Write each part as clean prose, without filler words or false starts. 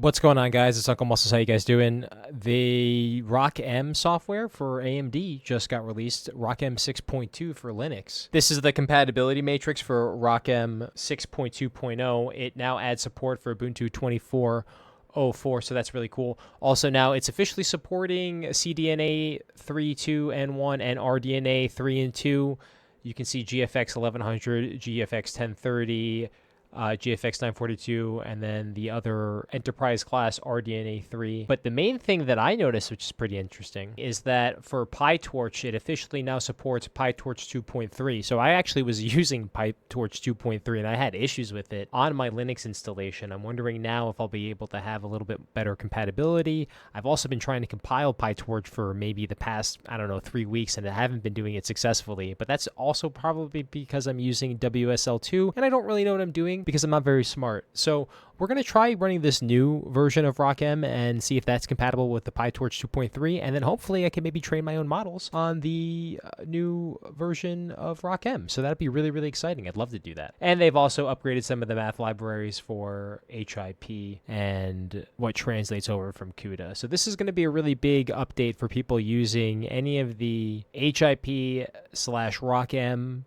What's going on, guys? It's Uncle Muscles. How you guys doing? The ROCm software for AMD just got released, ROCm 6.2 for Linux. This is the compatibility matrix for ROCm 6.2.0. It now adds support for Ubuntu 24.04, so that's really cool. Also, now it's officially supporting CDNA 3.2 and 1 and RDNA 3 and 2. You can see GFX 1100, GFX 1030, GFX 942, and then the other enterprise class RDNA 3. But the main thing that I noticed, which is pretty interesting, is that for PyTorch, it officially now supports PyTorch 2.3. So I actually was using PyTorch 2.3, and I had issues with it on my Linux installation. I'm wondering now if I'll be able to have a little bit better compatibility. I've also been trying to compile PyTorch for maybe the past, 3 weeks, and I haven't been doing it successfully. But that's also probably because I'm using WSL2, and I don't really know what I'm doing because I'm not very smart. So we're going to try running this new version of ROCm and see if that's compatible with the PyTorch 2.3, and then hopefully I can maybe train my own models on the new version of ROCm. So that'd be really, really exciting. I'd love to do that. And they've also upgraded some of the math libraries for HIP and what translates over from CUDA. So this is going to be a really big update for people using any of the HIP/ROCm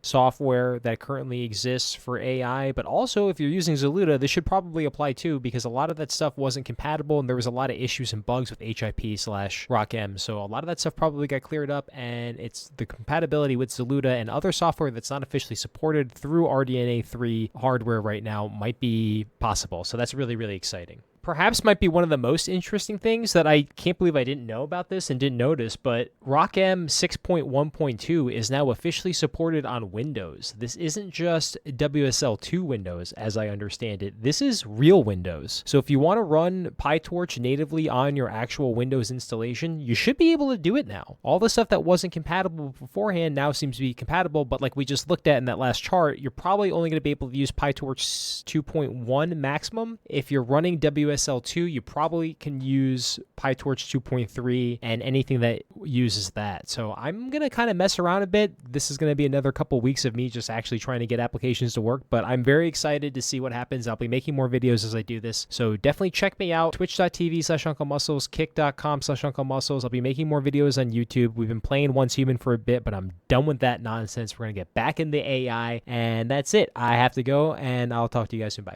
software that currently exists for AI, but also if you're using ZLUDA, this should probably apply too, because a lot of that stuff wasn't compatible and there was a lot of issues and bugs with HIP/ROCm. So a lot of that stuff probably got cleared up, and it's the compatibility with ZLUDA and other software that's not officially supported through RDNA 3 hardware right now might be possible. So that's really, really exciting. Perhaps might be one of the most interesting things that I can't believe I didn't know about this and didn't notice, but ROCm 6.1.2 is now officially supported on Windows. This isn't just WSL2 Windows, as I understand it. This is real Windows. So if you want to run PyTorch natively on your actual Windows installation, you should be able to do it now. All the stuff that wasn't compatible beforehand now seems to be compatible, but like we just looked at in that last chart, you're probably only going to be able to use PyTorch 2.1 maximum. If you're running WSL2, you probably can use PyTorch 2.3 and anything that uses that. So I'm going to kind of mess around a bit. This is going to be another couple weeks of me just actually trying to get applications to work, but I'm very excited to see what happens. I'll be making more videos as I do this. So definitely check me out, twitch.tv/unclemuscles, kick.com/unclemuscles. I'll be making more videos on YouTube. We've been playing Once Human for a bit, but I'm done with that nonsense. We're going to get back into AI, and that's it. I have to go, and I'll talk to you guys soon. Bye.